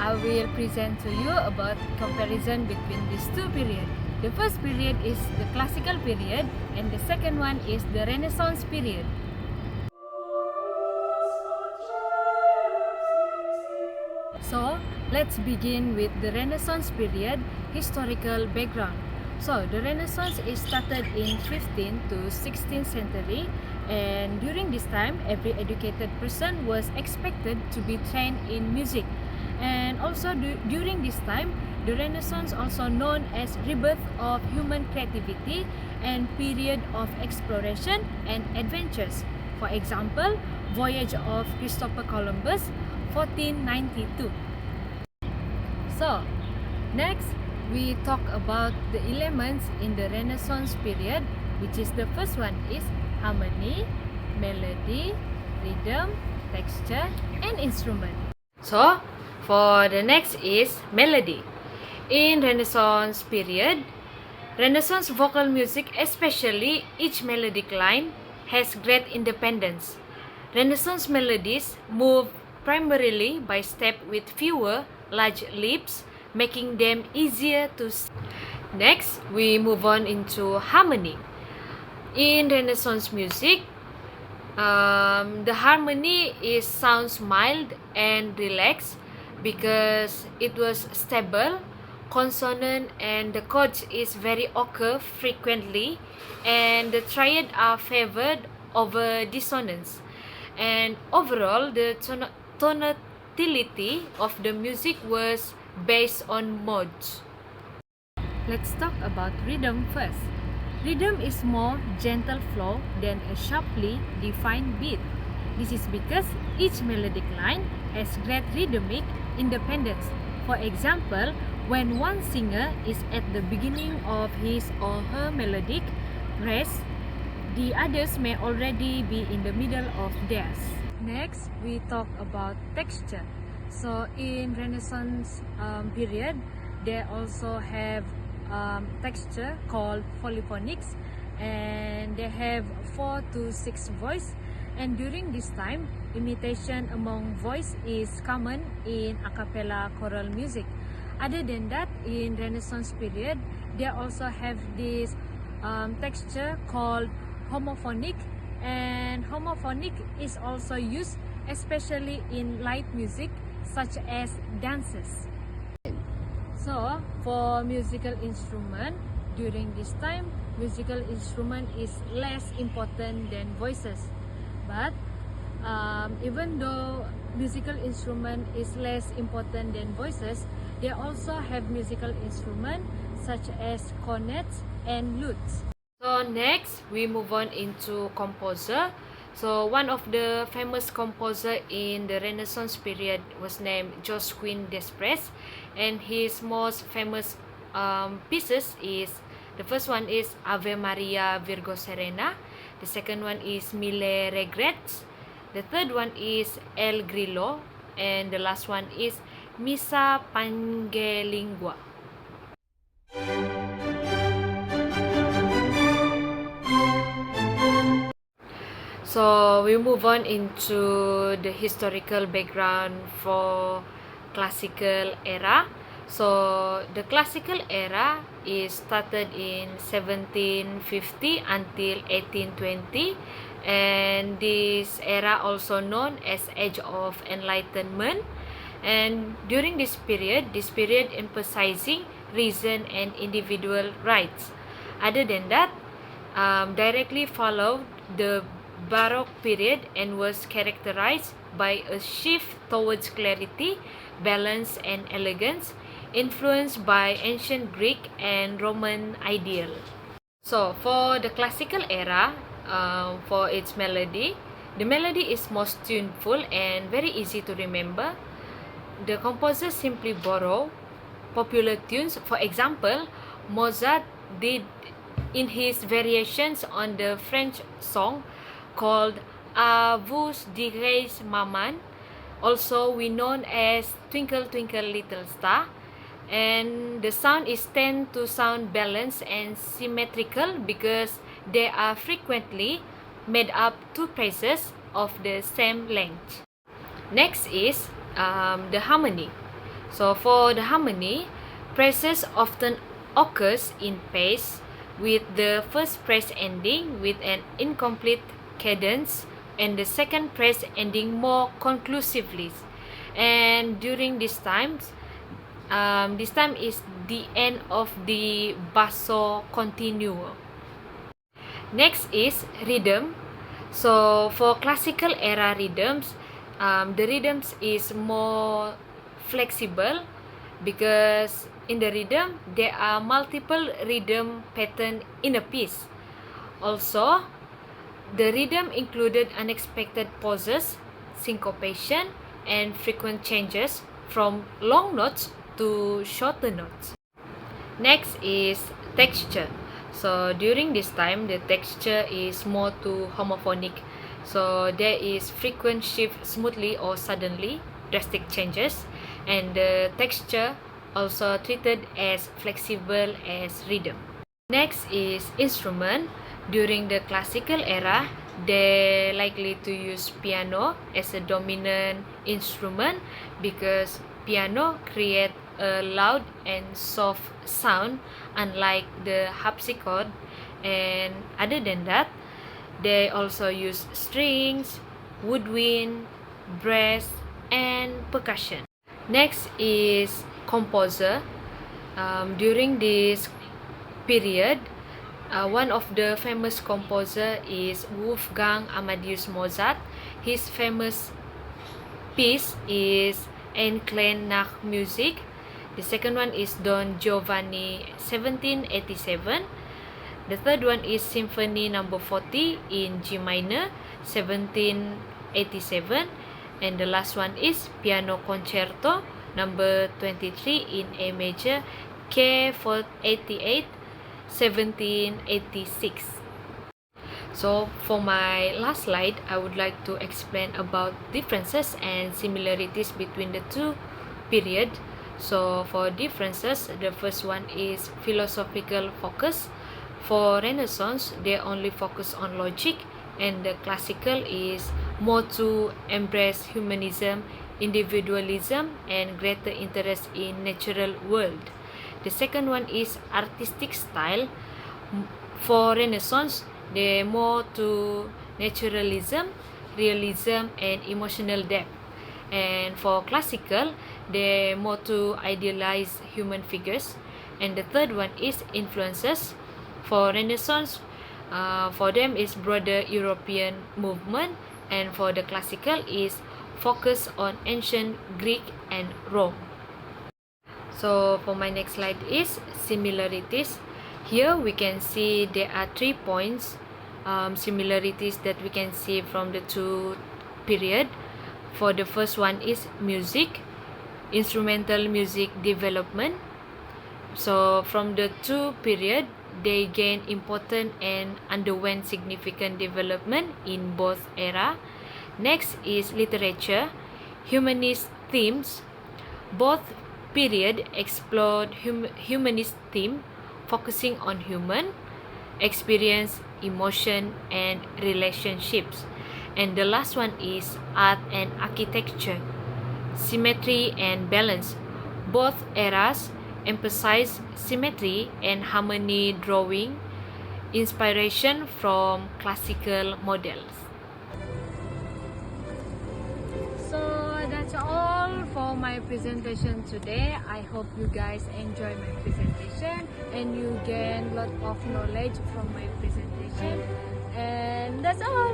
I will present to you about comparison between these two periods. The first period is the classical period and the second one is the Renaissance period. So, let's begin with the Renaissance period historical background. So, the Renaissance is started in 15th to 16th century, and during this time, every educated person was expected to be trained in music. And also during this time, the Renaissance, also known as rebirth of human creativity and period of exploration and adventures. For example, Voyage of Christopher Columbus, 1492. So, next we talk about the elements in the Renaissance period, which is the first one is harmony, melody, rhythm, texture, and instrument. So, for the next is melody. In Renaissance period, Renaissance vocal music, especially each melodic line, has great independence. Renaissance melodies move primarily by step with fewer large leaps, making them easier to sing. Next, we move on into harmony. In Renaissance music, the harmony sounds mild and relaxed because it was stable, consonant and the chords is very occur frequently, and the triad are favored over dissonance. And overall, the tonality of the music was based on modes. Let's talk about rhythm first. Rhythm is more gentle flow than a sharply defined beat. This is because each melodic line has great rhythmic independence. For example, when one singer is at the beginning of his or her melodic rest, the others may already be in the middle of theirs. Next, we talk about texture. So in Renaissance period, they also have texture called polyphonics, and they have 4 to 6 voice. And during this time, imitation among voice is common in a cappella choral music. Other than that, in Renaissance period, they also have this texture called homophonic, and homophonic is also used especially in light music such as dances. So, for musical instrument, during this time, musical instrument is less important than voices. But even though musical instrument is less important than voices, they also have musical instrument such as cornets and lutes. So next, we move on into composer. So one of the famous composer in the Renaissance period was named Josquin des Prez, and his most famous pieces is, the first one is Ave Maria Virgo Serena, the second one is Mille Regrets, the third one is El Grillo, and the last one is Missa Pangelingua. So we move on into the historical background for classical era. So the classical era is started in 1750 until 1820, and this era also known as Age of Enlightenment. And during this period emphasizing reason and individual rights. Other than that, directly followed the Baroque period and was characterized by a shift towards clarity, balance, and elegance, influenced by ancient Greek and Roman ideal. So, for the classical era, for its melody, the melody is most tuneful and very easy to remember. The composer simply borrow popular tunes. For example, Mozart did in his variations on the French song called A vous dirais maman, also we known as Twinkle Twinkle Little Star, and the sound is tend to sound balanced and symmetrical because they are frequently made up two phrases of the same length. Next is the harmony. So for the harmony, phrases often occurs in pace, with the first phrase ending with an incomplete cadence and the second phrase ending more conclusively. And during this time is the end of the basso continuo. Next is rhythm. So for classical era rhythms, the rhythms is more flexible because in the rhythm there are multiple rhythm pattern in a piece. Also, the rhythm included unexpected pauses, syncopation, and frequent changes from long notes to shorter notes. Next is texture. So during this time, the texture is more to homophonic. So there is frequent shift smoothly or suddenly, drastic changes, and the texture also treated as flexible as rhythm. Next is instrument. During the classical era, they likely to use piano as a dominant instrument because piano create a loud and soft sound unlike the harpsichord, and other than that, they also use strings, woodwind, brass, and percussion. Next is composer. During this period, one of the famous composer is Wolfgang Amadeus Mozart. His famous piece is Ein Klein nach Musik. The second one is Don Giovanni 1787. The third one is Symphony number 40 in G minor 1787. And the last one is Piano Concerto number 23 in A major K 488 1786. So for my last slide, I would like to explain about differences and similarities between the two periods. So for differences, the first one is philosophical focus. For Renaissance, they only focus on logic, and the classical is more to embrace humanism, individualism, and greater interest in natural world. The second one is artistic style. For Renaissance, they more to naturalism, realism, and emotional depth. And for classical, they more to idealize human figures. And the third one is influences. For Renaissance, for them is broader European movement, and for the classical is focus on ancient Greek and Rome. So for my next slide is similarities. Here we can see there are 3 points similarities that we can see from the two period. For the first one is music, instrumental music development. So from the two period, they gain important and underwent significant development in both era. Next is literature, humanist themes. Both period explored humanist theme, focusing on human experience, emotion, and relationships. And the last one is art and architecture, symmetry and balance. Both eras emphasize symmetry and harmony, drawing inspiration from classical models. So that's all for my presentation today. I hope you guys enjoy my presentation and you gain a lot of knowledge from my presentation. And that's all.